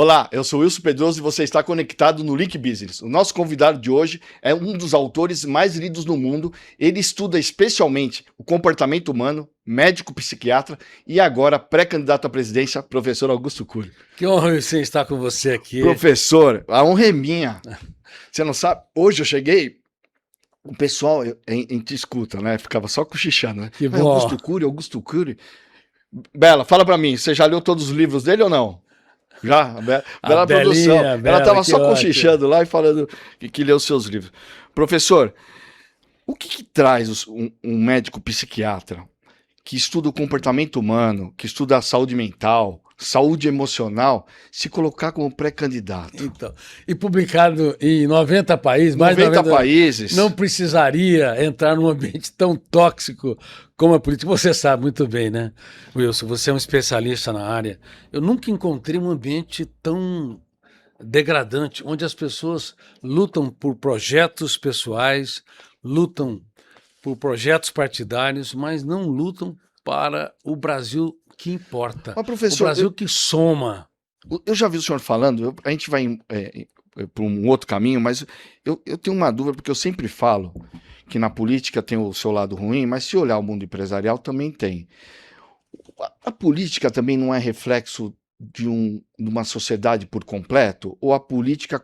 Olá, eu sou Wilson Pedroso e você está conectado no Link Business. O nosso convidado de hoje é um dos autores mais lidos no mundo. Ele estuda especialmente o comportamento humano, médico psiquiatra e agora pré-candidato à presidência, professor Augusto Cury. Que honra estar com você aqui. Professor, a honra é minha. Você não sabe, hoje eu cheguei, o pessoal, a gente escuta, né? Ficava só cochichando, né? Que bom. Augusto Cury. Bela, fala pra mim, você já leu todos os livros dele ou não? Já, a Bela produção. Ela estava só cochichando lá e falando que leu os seus livros. Professor, o que traz um médico psiquiatra que estuda o comportamento humano, que estuda a saúde mental, saúde emocional, se colocar como pré-candidato? Então, e publicado em 90 países, mais de 90 países. Não precisaria entrar num ambiente tão tóxico como a política. Você sabe muito bem, né, Wilson? Você é um especialista na área. Eu nunca encontrei um ambiente tão degradante, onde as pessoas lutam por projetos pessoais, lutam por projetos partidários, mas não lutam para o Brasil que importa. Mas, professor, o Brasil que soma. Eu já vi o senhor falando, a gente vai para um outro caminho, mas eu tenho uma dúvida, porque eu sempre falo que na política tem o seu lado ruim, mas se olhar o mundo empresarial também tem. A política também não é reflexo de uma sociedade por completo? Ou a política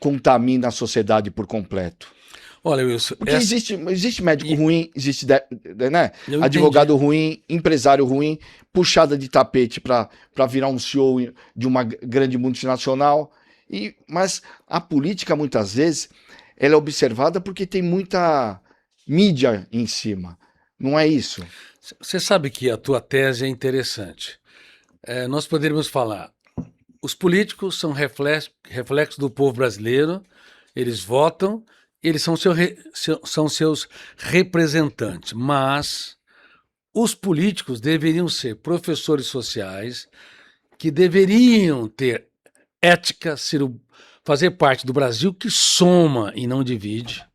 contamina a sociedade por completo? Olha, Wilson... Porque existe médico ruim, existe né, advogado ruim, empresário ruim, puxada de tapete para virar um CEO de uma grande multinacional. Mas a política, muitas vezes, ela é observada porque tem muita mídia em cima. Não é isso? Você sabe que a tua tese é interessante. Nós poderíamos falar, os políticos são reflexo do povo brasileiro, eles votam, eles são seus representantes, mas os políticos deveriam ser professores sociais que deveriam ter ética, fazer parte do Brasil que soma e não divide,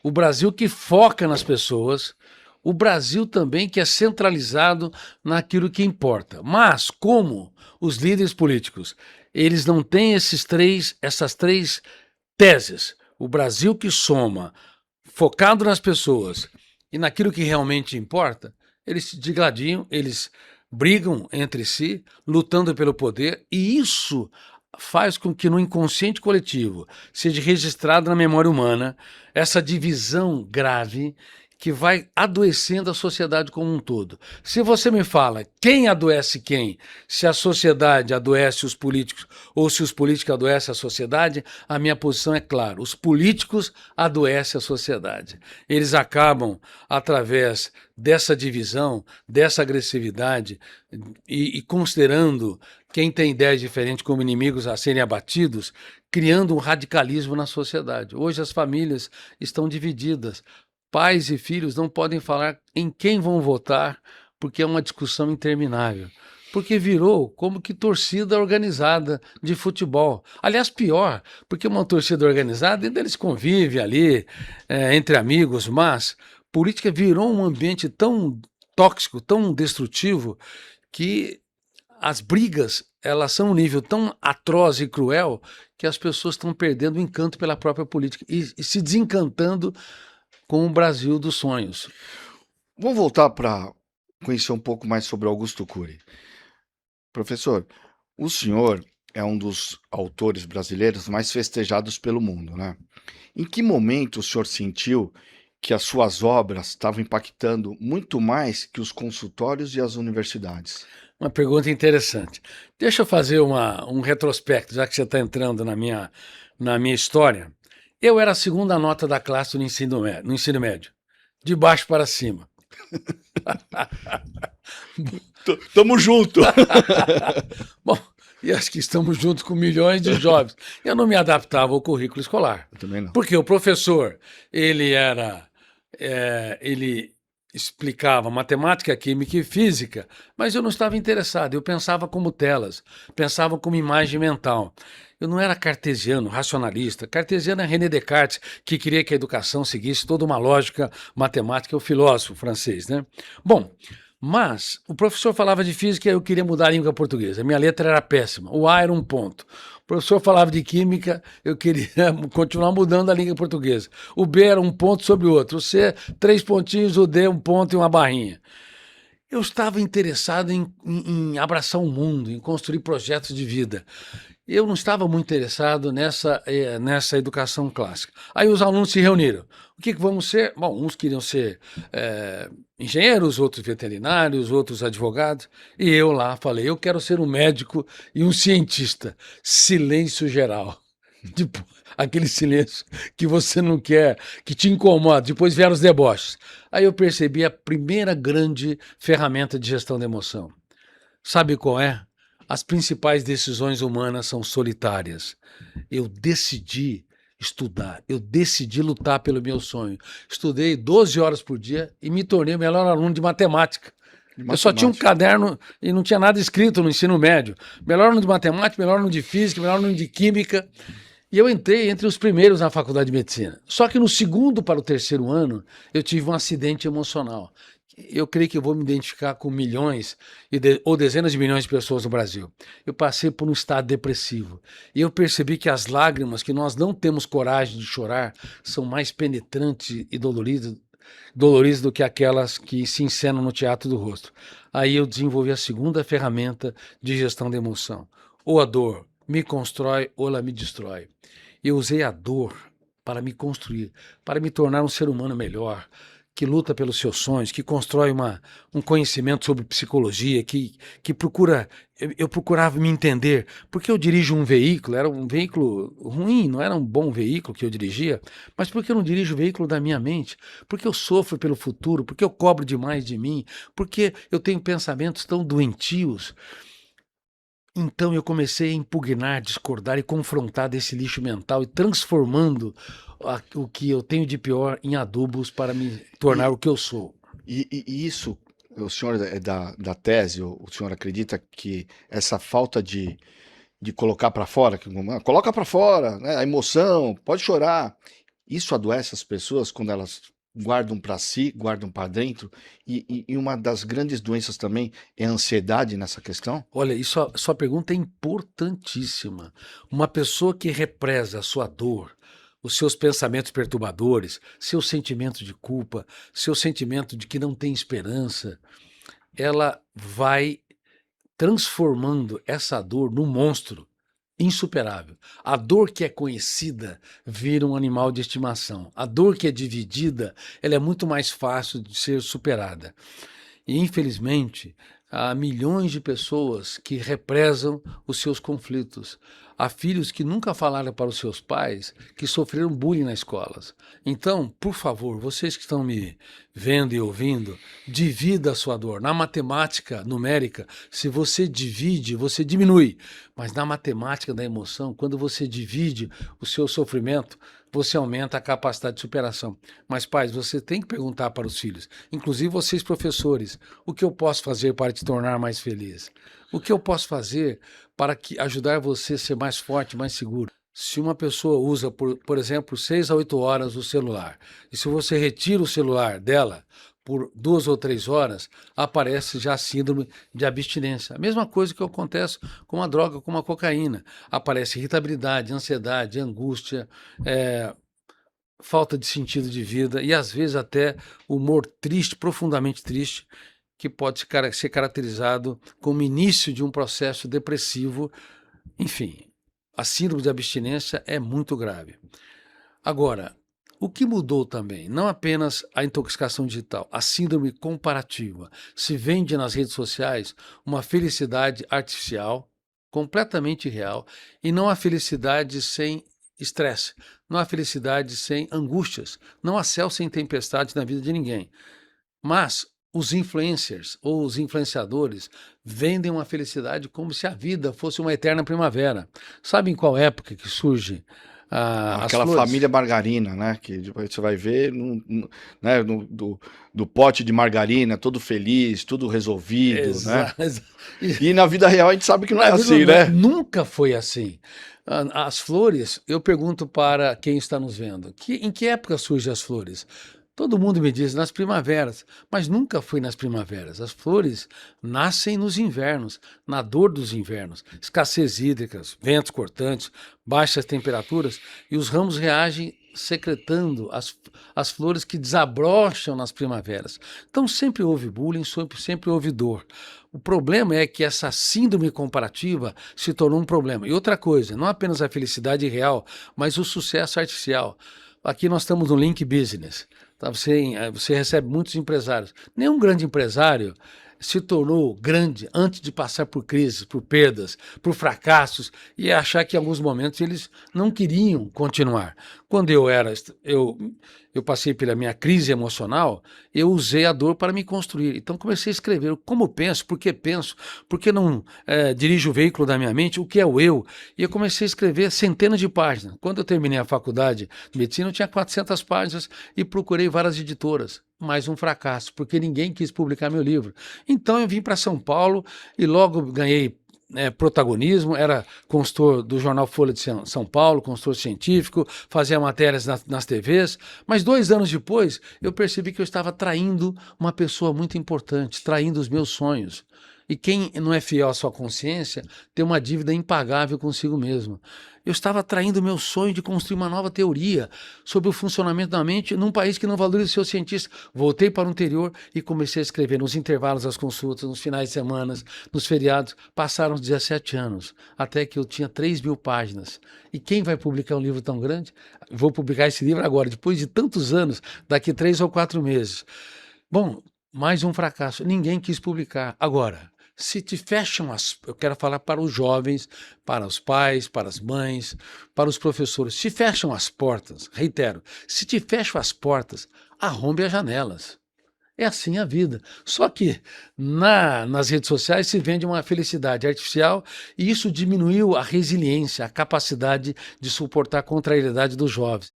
o Brasil que foca nas pessoas, o Brasil também que é centralizado naquilo que importa. Mas como os líderes políticos, eles não têm essas três teses, o Brasil que soma, focado nas pessoas e naquilo que realmente importa, eles se digladiam, eles brigam entre si, lutando pelo poder, e isso faz com que no inconsciente coletivo seja registrado na memória humana essa divisão grave que vai adoecendo a sociedade como um todo. Se você me fala quem adoece quem, se a sociedade adoece os políticos ou se os políticos adoecem a sociedade, a minha posição é clara. Os políticos adoecem a sociedade. Eles acabam, através dessa divisão, dessa agressividade e considerando quem tem ideias diferentes como inimigos a serem abatidos, criando um radicalismo na sociedade. Hoje as famílias estão divididas. Pais e filhos não podem falar em quem vão votar, porque é uma discussão interminável. Porque virou como que torcida organizada de futebol. Aliás, pior, porque uma torcida organizada ainda eles convivem ali, entre amigos, mas política virou um ambiente tão tóxico, tão destrutivo, que as brigas elas são um nível tão atroz e cruel que as pessoas estão perdendo o encanto pela própria política e se desencantando com o Brasil dos sonhos. Vamos voltar para conhecer um pouco mais sobre Augusto Cury. Professor, o senhor é um dos autores brasileiros mais festejados pelo mundo, né? Em que momento o senhor sentiu que as suas obras estavam impactando muito mais que os consultórios e as universidades? Uma pergunta interessante. Deixa eu fazer um retrospecto, já que você está entrando na minha história. Eu era a segunda nota da classe no ensino médio, de baixo para cima. Tamo junto! Bom, e acho que estamos juntos com milhões de jovens. Eu não me adaptava ao currículo escolar. Eu também não. Porque o professor, ele explicava matemática, química e física, mas eu não estava interessado, eu pensava como telas, pensava como imagem mental. Eu não era cartesiano, racionalista. Cartesiano é René Descartes, que queria que a educação seguisse toda uma lógica matemática, o filósofo francês, né? Bom, Mas o professor falava de física e eu queria mudar a língua portuguesa. Minha letra era péssima. O A era um ponto. O professor falava de química, eu queria continuar mudando a língua portuguesa. O B era um ponto sobre o outro. O C, 3 pontinhos, o D, um ponto e uma barrinha. Eu estava interessado em abraçar o mundo, em construir projetos de vida. Eu não estava muito interessado nessa educação clássica. Aí os alunos se reuniram. O que vamos ser? Bom, uns queriam ser engenheiros, outros veterinários, outros advogados. E eu lá falei, eu quero ser um médico e um cientista. Silêncio geral. Tipo, aquele silêncio que você não quer, que te incomoda. Depois vieram os deboches. Aí eu percebi a primeira grande ferramenta de gestão da emoção. Sabe qual é? As principais decisões humanas são solitárias. Eu decidi estudar, eu decidi lutar pelo meu sonho. Estudei 12 horas por dia e me tornei o melhor aluno de matemática. Eu só tinha um caderno e não tinha nada escrito no ensino médio. Melhor aluno de matemática, melhor aluno de física, melhor aluno de química. E eu entrei entre os primeiros na faculdade de medicina. Só que no segundo para o terceiro ano, eu tive um acidente emocional. Eu creio que eu vou me identificar com milhões ou dezenas de milhões de pessoas no Brasil. Eu passei por um estado depressivo. E eu percebi que as lágrimas que nós não temos coragem de chorar são mais penetrantes e doloridas do que aquelas que se encenam no teatro do rosto. Aí eu desenvolvi a segunda ferramenta de gestão da emoção. Ou a dor me constrói ou ela me destrói. Eu usei a dor para me construir, para me tornar um ser humano melhor, que luta pelos seus sonhos, que constrói um conhecimento sobre psicologia, que procura... Eu procurava me entender, porque eu dirijo um veículo, era um veículo ruim, não era um bom veículo que eu dirigia, mas porque eu não dirijo o veículo da minha mente, porque eu sofro pelo futuro, porque eu cobro demais de mim, porque eu tenho pensamentos tão doentios. Então eu comecei a impugnar, discordar e confrontar desse lixo mental e transformando o que eu tenho de pior em adubos para me tornar o que eu sou. E isso, o senhor é da tese, o senhor acredita que essa falta de colocar para fora, coloca para fora, né, a emoção, pode chorar, isso adoece as pessoas quando elas guardam para si, guardam para dentro, e uma das grandes doenças também é a ansiedade nessa questão? Olha, sua pergunta é importantíssima. Uma pessoa que represa a sua dor, os seus pensamentos perturbadores, seu sentimento de culpa, seu sentimento de que não tem esperança, ela vai transformando essa dor num monstro insuperável. A dor que é conhecida vira um animal de estimação. A dor que é dividida, ela é muito mais fácil de ser superada. E, infelizmente, há milhões de pessoas que represam os seus conflitos. Há filhos que nunca falaram para os seus pais que sofreram bullying nas escolas. Então, por favor, vocês que estão me vendo e ouvindo, divida a sua dor. Na matemática numérica, se você divide, você diminui. Mas na matemática da emoção, quando você divide o seu sofrimento, você aumenta a capacidade de superação. Mas, pais, você tem que perguntar para os filhos, inclusive vocês professores, o que eu posso fazer para te tornar mais feliz? O que eu posso fazer para ajudar você a ser mais forte, mais seguro? Se uma pessoa usa, por exemplo, 6 a 8 horas o celular, e se você retira o celular dela por 2 ou 3 horas, aparece já a síndrome de abstinência. A mesma coisa que acontece com a droga, como a cocaína. Aparece irritabilidade, ansiedade, angústia, falta de sentido de vida e, às vezes, até humor triste, profundamente triste, que pode ser caracterizado como início de um processo depressivo. Enfim, a síndrome de abstinência é muito grave. Agora, o que mudou também, não apenas a intoxicação digital, a síndrome comparativa. Se vende nas redes sociais uma felicidade artificial, completamente real, e não há felicidade sem estresse, não há felicidade sem angústias, não há céu sem tempestade na vida de ninguém. Mas os influencers ou os influenciadores vendem uma felicidade como se a vida fosse uma eterna primavera. Sabe em qual época que surge aquela família margarina, né? Que depois você vai ver né, do pote de margarina, todo feliz, tudo resolvido, né? E na vida real a gente sabe que não é assim, né? Nunca foi assim. As flores, eu pergunto para quem está nos vendo, em que época surgem as flores? Todo mundo me diz nas primaveras, mas nunca foi nas primaveras. As flores nascem nos invernos, na dor dos invernos, escassez hídrica, ventos cortantes, baixas temperaturas, e os ramos reagem secretando as flores que desabrocham nas primaveras. Então sempre houve bullying, sempre houve dor. O problema é que essa síndrome comparativa se tornou um problema. E outra coisa, não apenas a felicidade real, mas o sucesso artificial. Aqui nós estamos no Link Business. Tá? Você recebe muitos empresários. Nenhum grande empresário se tornou grande antes de passar por crises, por perdas, por fracassos e achar que em alguns momentos eles não queriam continuar. Quando eu passei pela minha crise emocional, eu usei a dor para me construir. Então comecei a escrever como penso, por que não dirijo o veículo da minha mente, o que é o eu. E eu comecei a escrever centenas de páginas. Quando eu terminei a faculdade de medicina, eu tinha 400 páginas e procurei várias editoras. Mais um fracasso, porque ninguém quis publicar meu livro. Então eu vim para São Paulo e logo ganhei protagonismo, era consultor do jornal Folha de São Paulo, consultor científico, fazia matérias nas TVs, mas 2 anos depois eu percebi que eu estava traindo uma pessoa muito importante, traindo os meus sonhos. E quem não é fiel à sua consciência tem uma dívida impagável consigo mesmo. Eu estava traindo o meu sonho de construir uma nova teoria sobre o funcionamento da mente num país que não valoriza os seus cientistas. Voltei para o interior e comecei a escrever nos intervalos das consultas, nos finais de semana, nos feriados. Passaram os 17 anos, até que eu tinha 3.000 páginas. E quem vai publicar um livro tão grande? Vou publicar esse livro agora, depois de tantos anos, daqui 3 ou 4 meses. Bom, mais um fracasso. Ninguém quis publicar. Agora, se te fecham eu quero falar para os jovens, para os pais, para as mães, para os professores, se fecham as portas, reitero, se te fecham as portas, arrombe as janelas. É assim a vida. Só que nas redes sociais se vende uma felicidade artificial e isso diminuiu a resiliência, a capacidade de suportar a contrariedade dos jovens.